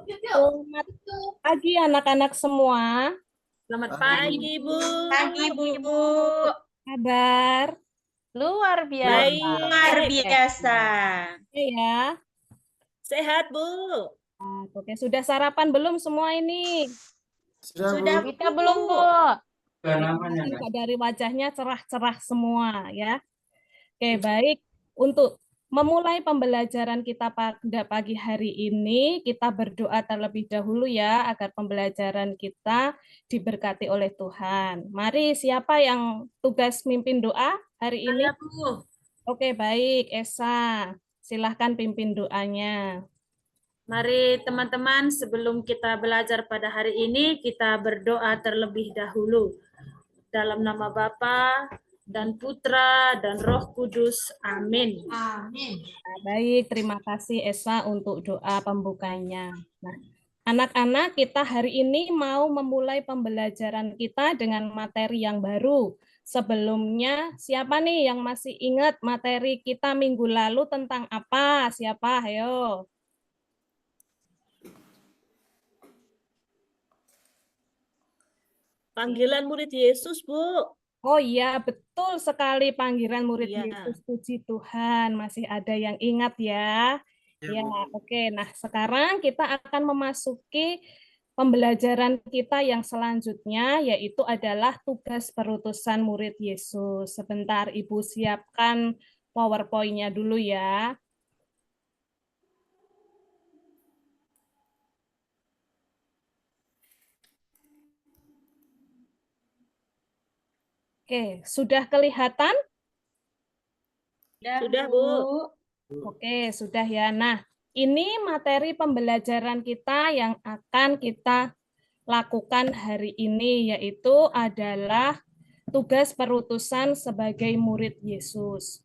Selamat pagi anak-anak semua. Selamat Pagi, pagi, Bu. Pagi, Bu. Kabar? Luar biasa. Luar biasa. Oke ya. Sehat, Bu. Nah, oke, sudah sarapan belum semua ini? Sudah, Bu. Kita belum, Bu. Kelihatan kok dari wajahnya cerah-cerah semua ya. Oke, baik. Untuk memulai pembelajaran kita pada pagi hari ini, kita berdoa terlebih dahulu ya, agar pembelajaran kita diberkati oleh Tuhan. Mari, siapa yang tugas mimpin doa hari ini? Saya, Bu. Oke, baik. Esa, silahkan pimpin doanya. Mari teman-teman, sebelum kita belajar pada hari ini, kita berdoa terlebih dahulu. Dalam nama Bapa dan Putra dan Roh Kudus. Amin. Amin. Nah, baik, terima kasih Esa untuk doa pembukanya. Nah, anak-anak, kita hari ini mau memulai pembelajaran kita dengan materi yang baru. Sebelumnya, siapa nih yang masih ingat materi kita minggu lalu tentang apa? Siapa? Ayo. Panggilan murid Yesus, Bu. Oh iya, betul sekali panggilan murid Iya. Yesus. Puji Tuhan, masih ada yang ingat ya. Ya, oke. Nah, sekarang kita akan memasuki pembelajaran kita yang selanjutnya, yaitu adalah tugas perutusan murid Yesus. Sebentar, Ibu siapkan PowerPoint-nya dulu ya. Oke, sudah kelihatan? Sudah, Bu. Oke, sudah ya. Nah, ini materi pembelajaran kita yang akan kita lakukan hari ini, yaitu adalah tugas perutusan sebagai murid Yesus.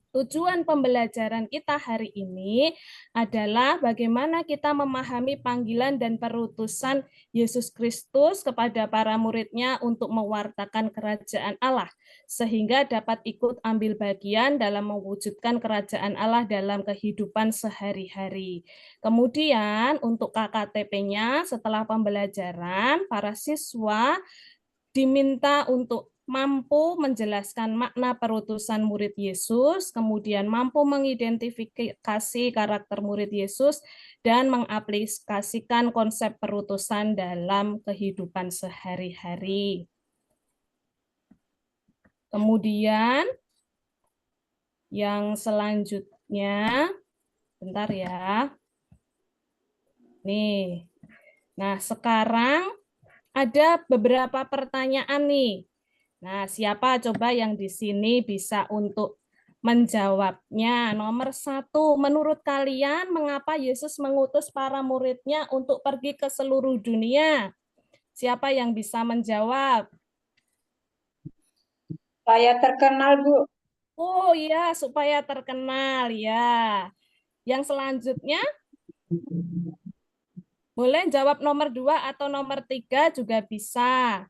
Tujuan pembelajaran kita hari ini adalah bagaimana kita memahami panggilan dan perutusan Yesus Kristus kepada para muridnya untuk mewartakan kerajaan Allah, sehingga dapat ikut ambil bagian dalam mewujudkan kerajaan Allah dalam kehidupan sehari-hari. Kemudian untuk KKTP-nya setelah pembelajaran, para siswa diminta untuk mampu menjelaskan makna perutusan murid Yesus, kemudian mampu mengidentifikasi karakter murid Yesus, dan mengaplikasikan konsep perutusan dalam kehidupan sehari-hari. Kemudian, yang selanjutnya, bentar ya. Nih, nah sekarang ada beberapa pertanyaan nih. Nah, siapa coba yang di sini bisa untuk menjawabnya? Nomor 1, menurut kalian mengapa Yesus mengutus para muridnya untuk pergi ke seluruh dunia? Siapa yang bisa menjawab? Saya terkenal, Bu. Oh iya, supaya terkenal ya. Yang selanjutnya, boleh jawab nomor 2 atau nomor 3 juga bisa.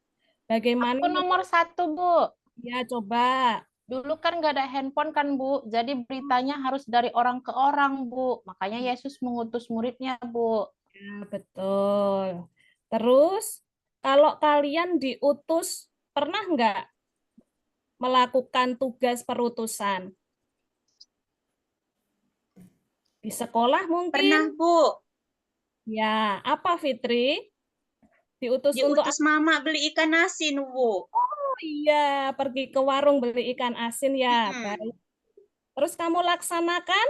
Bagaimana? Aku nomor 1, Bu. Ya, coba. Dulu kan nggak ada handphone kan, Bu. Jadi beritanya harus dari orang ke orang, Bu. Makanya Yesus mengutus muridnya, Bu. Ya, betul. Terus, kalau kalian diutus, pernah nggak melakukan tugas perutusan? Di sekolah mungkin? Pernah, Bu. Ya, apa Fitri? Diutus untuk Diutus Mama beli ikan asin, Bu. Oh iya, pergi ke warung beli ikan asin ya. Baik. Terus kamu laksanakan?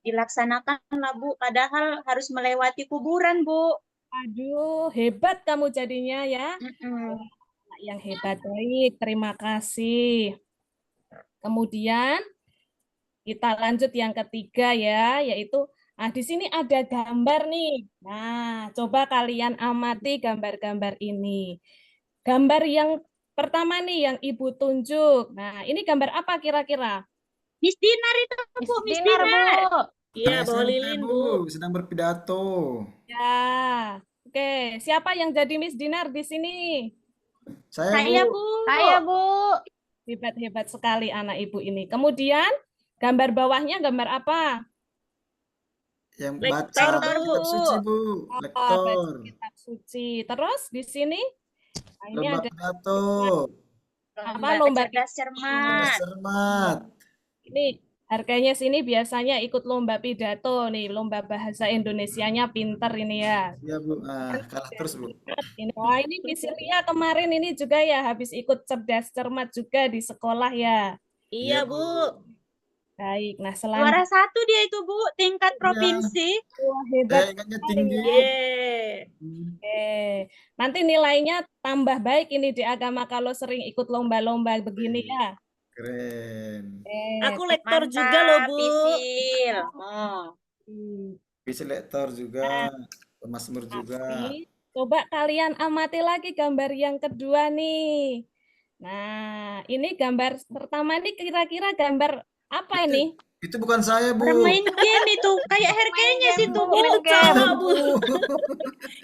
Dilaksanakan lah, Bu. Padahal harus melewati kuburan, Bu. Aduh, hebat kamu jadinya ya. Yang hebat. Baik, terima kasih. Kemudian kita lanjut yang ketiga ya, yaitu di sini ada gambar nih. Nah, coba kalian amati gambar-gambar ini. Gambar yang pertama nih yang Ibu tunjuk. Nah, ini gambar apa kira-kira? Miss Dinar itu, Bu. Miss Dinar, Dinar. Bu. Iya, bawa SMP, lilin, Bu. sedang berpidato. Ya. Oke, siapa yang jadi Miss Dinar di sini? Saya, Bu. Bu. Saya, Bu. Hebat-hebat sekali anak Ibu ini. Kemudian gambar bawahnya gambar apa? yang Lektor, baca Bu. kitab suci, Bu. Oh, Lektor. baca kitab suci. Terus di sini ini Lomba ada pidato. apa lomba cerdas Cerdas cermat. cermat. ini harganya sini biasanya ikut lomba pidato nih, lomba bahasa Indonesianya pinter ini ya. Iya, Bu. Ah, kalah terus, Bu. Wah, ini Pisilia kemarin ini juga ya habis ikut cerdas cermat juga di sekolah ya. Iya, Bu. Baik, nah Juara selanjutnya 1 dia itu, Bu, tingkat Iya. provinsi. wah, hebat Saya ingatnya sekali tinggi. ya. Yeay. Oke, nanti nilainya tambah baik ini di agama kalau sering ikut lomba-lomba begini ya. Keren. Aku lektor juga loh, Mantap, Bu. Pisil. Oh. Bisa lektor juga, pemazmur juga. Tapi coba kalian amati lagi gambar yang kedua nih. Nah, ini gambar pertama ini kira-kira gambar apa ini? Itu bukan saya, Bu. Orang main game itu, kayak Herkenya itu, Bu. Itu cowok, Bu. Bu.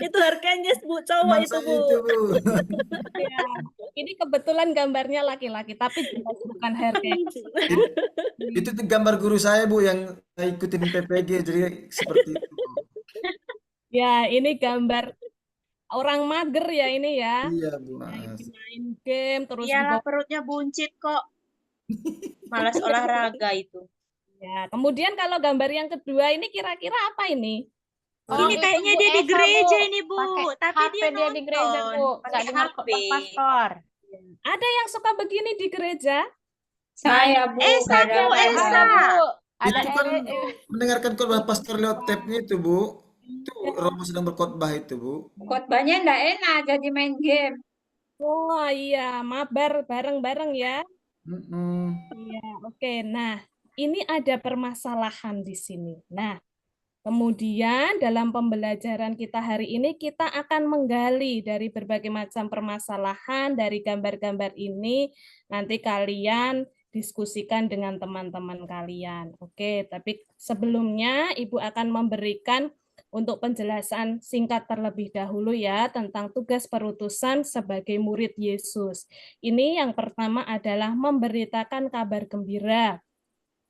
Itu harganya, Bu. Cowok Teman itu, saya Bu. itu, Bu. Ya, ini kebetulan gambarnya laki-laki, tapi jelas bukan Herkes. Itu tuh gambar guru saya, Bu, yang saya ikutin PPG, jadi seperti itu, Bu. Ya, ini gambar orang mager ya ini ya. Iya, Bu. Main game terus Iyalah, dibawa. perutnya buncit kok. Malas olahraga itu. Ya, kemudian kalau gambar yang kedua ini kira-kira apa ini? Oh, Ini itu kayaknya Bu dia di Esa, gereja Bu. ini, Bu. Pakai Tapi HP dia dia di gereja, nonton Bu. Nggak pakai dengar HP. khotbah pastor. Ada yang suka begini di gereja? Saya, Bu. Esa, Bu, kadang-kadang. Esa. Ada, Bu. Ada Itu kan mendengarkan khotbah Iya. pastor lewat tabnya itu, Bu. Itu Romo sedang berkhotbah itu, Bu. Khotbahnya enggak enak, jadi main game. Oh iya, mabar bareng-bareng ya. Mm-mm. Iya, oke. Nah, ini ada permasalahan di sini. Nah, kemudian dalam pembelajaran kita hari ini kita akan menggali dari berbagai macam permasalahan dari gambar-gambar ini. Nanti kalian diskusikan dengan teman-teman kalian. Oke, tapi sebelumnya Ibu akan memberikan untuk penjelasan singkat terlebih dahulu ya tentang tugas perutusan sebagai murid Yesus. Ini yang pertama adalah memberitakan kabar gembira.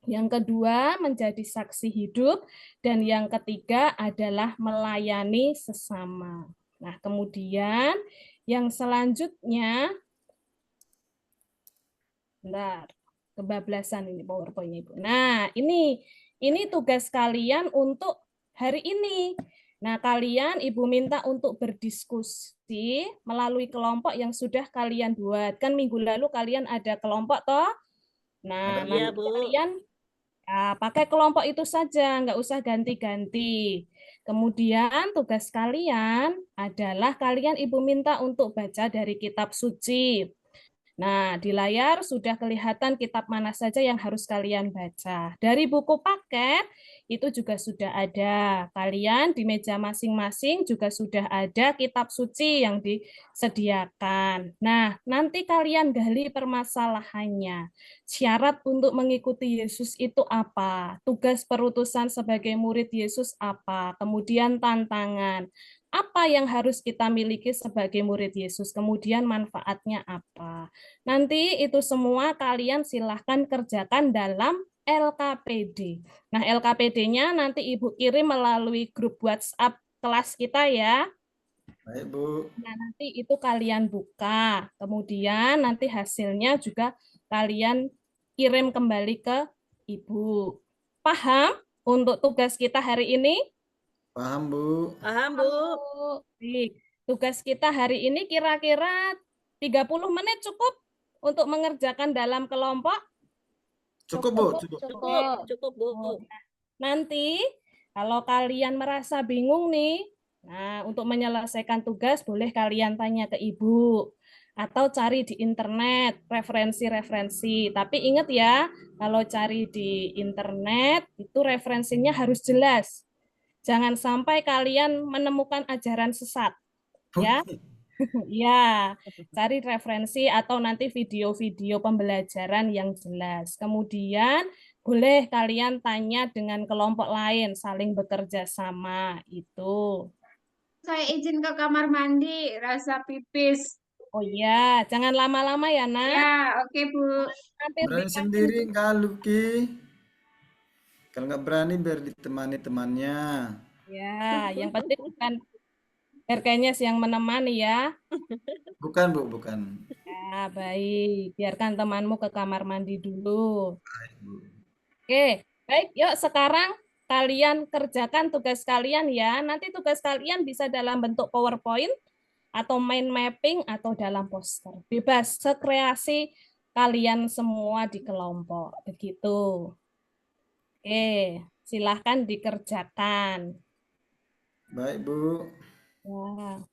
Yang kedua, menjadi saksi hidup. Dan yang ketiga adalah melayani sesama. Nah, kemudian yang selanjutnya, bentar, kebablasan ini PowerPoint-nya Ibu. Nah, ini tugas kalian untuk hari ini. Nah, kalian Ibu minta untuk berdiskusi melalui kelompok yang sudah kalian buat. Kan minggu lalu kalian ada kelompok toh? Nah, Iya, nanti Bu. kalian ya, pakai kelompok itu saja, nggak usah ganti-ganti. Kemudian tugas kalian adalah kalian Ibu minta untuk baca dari kitab suci. Nah, di layar sudah kelihatan kitab mana saja yang harus kalian baca. Dari buku paket itu juga sudah ada. Kalian di meja masing-masing juga sudah ada kitab suci yang disediakan. Nah, nanti kalian gali permasalahannya. Syarat untuk mengikuti Yesus itu apa? Tugas perutusan sebagai murid Yesus apa? Kemudian tantangan. Apa yang harus kita miliki sebagai murid Yesus? Kemudian manfaatnya apa? Nanti itu semua kalian silahkan kerjakan dalam LKPD. Nah, LKPD-nya nanti Ibu kirim melalui grup WhatsApp kelas kita ya. Baik, Bu. Nah, nanti itu kalian buka. Kemudian nanti hasilnya juga kalian kirim kembali ke Ibu. Paham untuk tugas kita hari ini? Paham, Bu. Paham, Bu. Baik. Tugas kita hari ini kira-kira 30 menit cukup untuk mengerjakan dalam kelompok? Cukup, Bu. Cukup. Cukup, Bu. Nanti kalau kalian merasa bingung nih, nah untuk menyelesaikan tugas boleh kalian tanya ke Ibu atau cari di internet referensi-referensi. Tapi ingat ya, kalau cari di internet itu referensinya harus jelas. Jangan sampai kalian menemukan ajaran sesat. Ya. Ya, cari referensi atau nanti video-video pembelajaran yang jelas. Kemudian boleh kalian tanya dengan kelompok lain, saling bekerja sama itu. Saya izin ke kamar mandi, rasa pipis. Oh iya, jangan lama-lama ya, Nak. Ya, oke, Bu. Hampir di Berani sendiri enggak, Luki? Kalau nggak berani biar ditemani temannya. Ya, yang penting bukan RK-nya yang menemani ya. Bukan, Bu, bukan. Ya, baik. Biarkan temanmu ke kamar mandi dulu. Baik, Bu. Oke, baik. Yuk sekarang kalian kerjakan tugas kalian ya. Nanti tugas kalian bisa dalam bentuk PowerPoint atau mind mapping atau dalam poster. Bebas, sekreasi kalian semua di kelompok. Begitu. Oke, silahkan dikerjakan. Baik, Bu. Ya.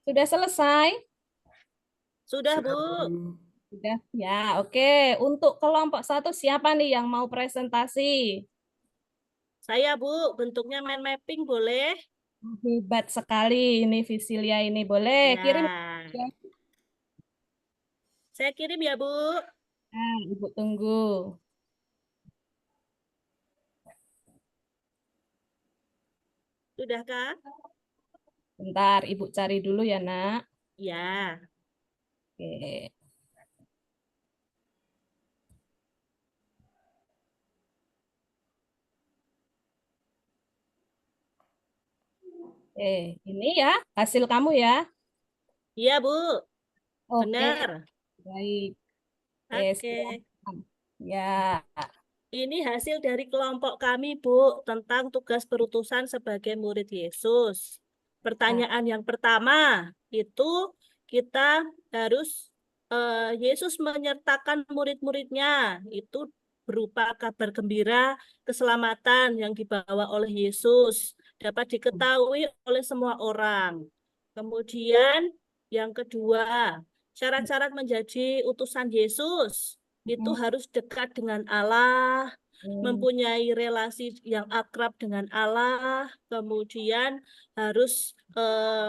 Sudah selesai? Sudah, Bu. Sudah, Bu. Sudah. Ya, oke. Untuk kelompok 1 siapa nih yang mau presentasi? Saya, Bu, bentuknya mind mapping boleh? Hebat sekali ini Visilia ini. Boleh kirim. Ya. Saya kirim ya, Bu. Nah, Ibu tunggu. Sudahkah? Bentar, Ibu cari dulu ya, Nak. Ya. Oke. Ini ya hasil kamu ya. Iya, Bu. Oke, Benar. baik. Oke. Silakan. Ya. Ini hasil dari kelompok kami, Bu, tentang tugas perutusan sebagai murid Yesus. Pertanyaan yang pertama, itu kita harus Yesus menyertakan murid-muridnya. Itu berupa kabar gembira, keselamatan yang dibawa oleh Yesus. Dapat diketahui oleh semua orang. Kemudian yang kedua, syarat-syarat menjadi utusan Yesus itu harus dekat dengan Allah, mempunyai relasi yang akrab dengan Allah, kemudian harus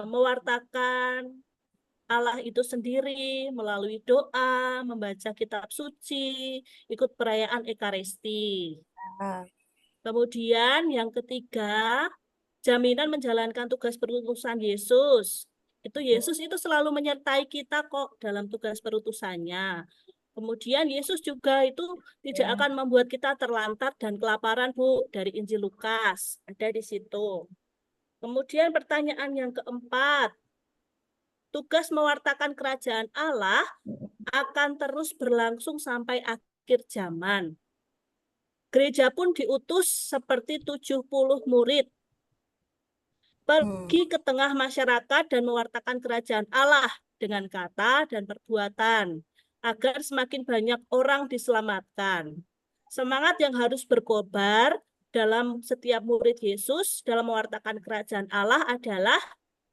mewartakan Allah itu sendiri melalui doa, membaca kitab suci, ikut perayaan Ekaristi. Kemudian yang ketiga, jaminan menjalankan tugas perutusan Yesus. Yesus itu selalu menyertai kita kok dalam tugas perutusannya. Kemudian Yesus juga itu tidak akan membuat kita terlantar dan kelaparan, Bu, dari Injil Lukas. Ada di situ. Kemudian pertanyaan yang keempat, tugas mewartakan kerajaan Allah akan terus berlangsung sampai akhir zaman. Gereja pun diutus seperti 70 murid. Pergi ke tengah masyarakat dan mewartakan kerajaan Allah dengan kata dan perbuatan, agar semakin banyak orang diselamatkan. Semangat yang harus berkobar dalam setiap murid Yesus dalam mewartakan kerajaan Allah adalah,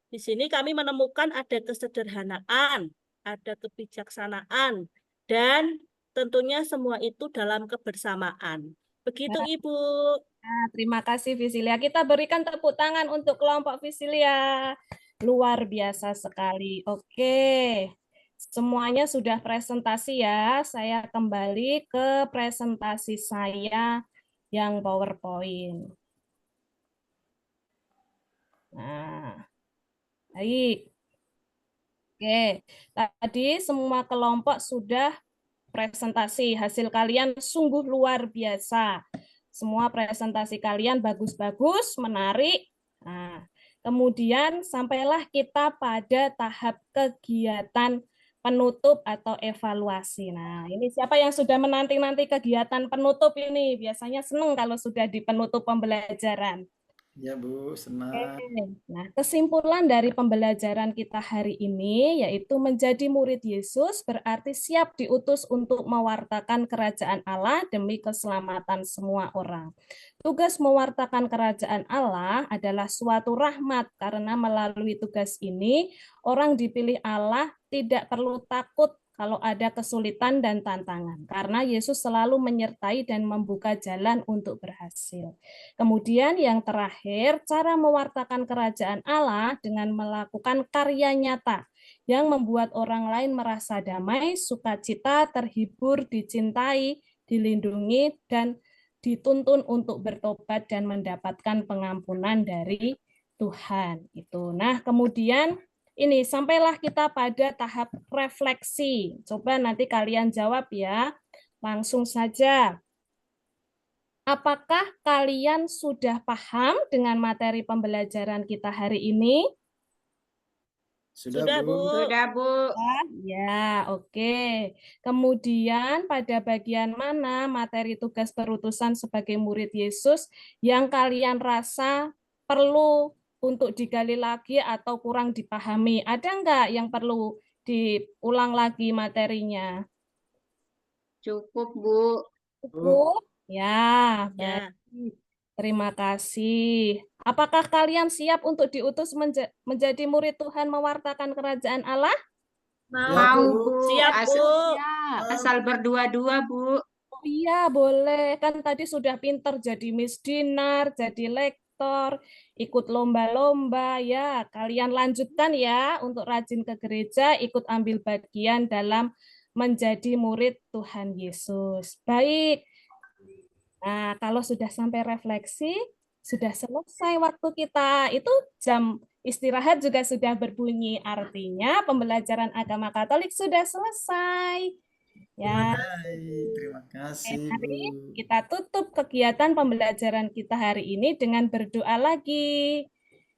di sini kami menemukan ada kesederhanaan, ada kebijaksanaan, dan tentunya semua itu dalam kebersamaan. Begitu, Ibu. Nah, terima kasih Visilia. Kita berikan tepuk tangan untuk kelompok Visilia. Luar biasa sekali. Oke. Semuanya sudah presentasi ya. Saya kembali ke presentasi saya yang PowerPoint. Nah, baik. Oke, tadi semua kelompok sudah presentasi. Hasil kalian sungguh luar biasa. Semua presentasi kalian bagus-bagus, menarik. Nah, kemudian sampailah kita pada tahap kegiatan penutup atau evaluasi. Nah, ini siapa yang sudah menanti-nanti kegiatan penutup ini? Biasanya senang kalau sudah di penutup pembelajaran. Ya, Bu, senang. Nah, kesimpulan dari pembelajaran kita hari ini yaitu menjadi murid Yesus berarti siap diutus untuk mewartakan kerajaan Allah demi keselamatan semua orang. Tugas mewartakan kerajaan Allah adalah suatu rahmat karena melalui tugas ini orang dipilih Allah tidak perlu takut kalau ada kesulitan dan tantangan, karena Yesus selalu menyertai dan membuka jalan untuk berhasil. Kemudian yang terakhir, cara mewartakan kerajaan Allah dengan melakukan karya nyata yang membuat orang lain merasa damai, sukacita, terhibur, dicintai, dilindungi, dan dituntun untuk bertobat dan mendapatkan pengampunan dari Tuhan. Nah, kemudian ini sampailah kita pada tahap refleksi. Coba nanti kalian jawab ya. Langsung saja. Apakah kalian sudah paham dengan materi pembelajaran kita hari ini? Sudah, Bu. Sudah, Bu. Ya, oke. Kemudian pada bagian mana materi tugas berutusan sebagai murid Yesus yang kalian rasa perlu untuk digali lagi atau kurang dipahami? Ada enggak yang perlu diulang lagi materinya? Cukup, Bu. Cukup? Ya, Ya. baik. Terima kasih. Apakah kalian siap untuk diutus menjadi murid Tuhan mewartakan kerajaan Allah? Mau. Ya, Mau, Bu. Bu. Siap, Bu. Ya. Asal berdua-dua, Bu. Oh iya, boleh. Kan tadi sudah pinter jadi Miss Dinar, jadi lektor, ikut lomba-lomba. Ya, kalian lanjutkan ya untuk rajin ke gereja, ikut ambil bagian dalam menjadi murid Tuhan Yesus. Baik. Nah, kalau sudah sampai refleksi, sudah selesai waktu kita. Itu jam istirahat juga sudah berbunyi. Artinya pembelajaran agama Katolik sudah selesai. Ya, Baik, terima kasih, mari Bu. kita tutup kegiatan pembelajaran kita hari ini dengan berdoa lagi.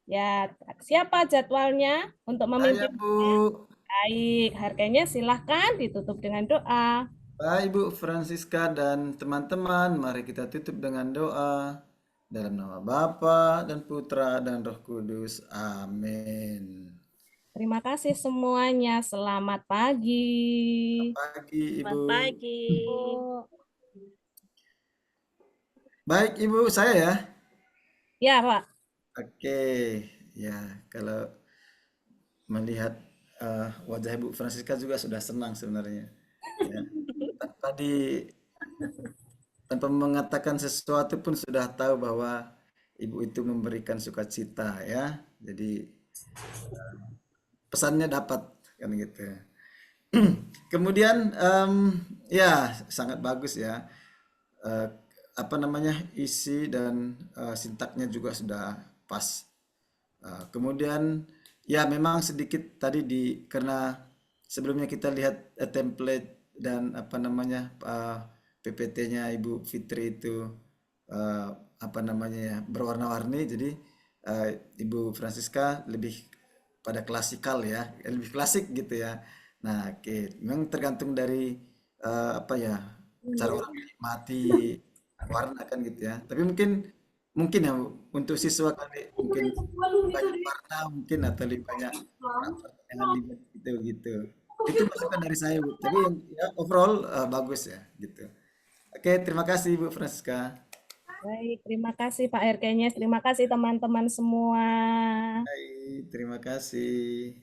Ya, siapa jadwalnya untuk Saya, memimpin? Bu. Baik, harganya silahkan ditutup dengan doa. Baik, Ibu Francisca dan teman-teman, mari kita tutup dengan doa. Dalam nama Bapa dan Putra dan Roh Kudus. Amin. Terima kasih semuanya. Selamat pagi. Selamat pagi, Ibu. Selamat pagi. Baik, Ibu, saya ya. Ya, Pak. Oke, ya kalau melihat wajah Ibu Francisca juga sudah senang sebenarnya. Ya. Tanpa mengatakan sesuatu pun sudah tahu bahwa Ibu itu memberikan sukacita ya. Jadi pesannya dapat kan gitu. Kemudian ya sangat bagus ya. Eh, apa namanya isi dan sintaknya juga sudah pas. Kemudian ya memang sedikit tadi karena sebelumnya kita lihat template dan apa namanya PPT-nya Ibu Fitri itu apa namanya ya berwarna-warni, jadi Ibu Francisca lebih pada klasikal ya, lebih klasik gitu ya. Nah, oke, memang tergantung dari apa ya cara orang menikmati warna kan gitu ya. Tapi mungkin ya untuk siswa kali mungkin banyak warna mungkin atau lebih banyak dengan libat gitu gitu. Itu masukan dari saya, Bu. Tapi yang ya, overall bagus ya gitu. Oke, terima kasih Bu Francisca. Baik, terima kasih Pak RK-nya. Terima kasih teman-teman semua. Baik, terima kasih.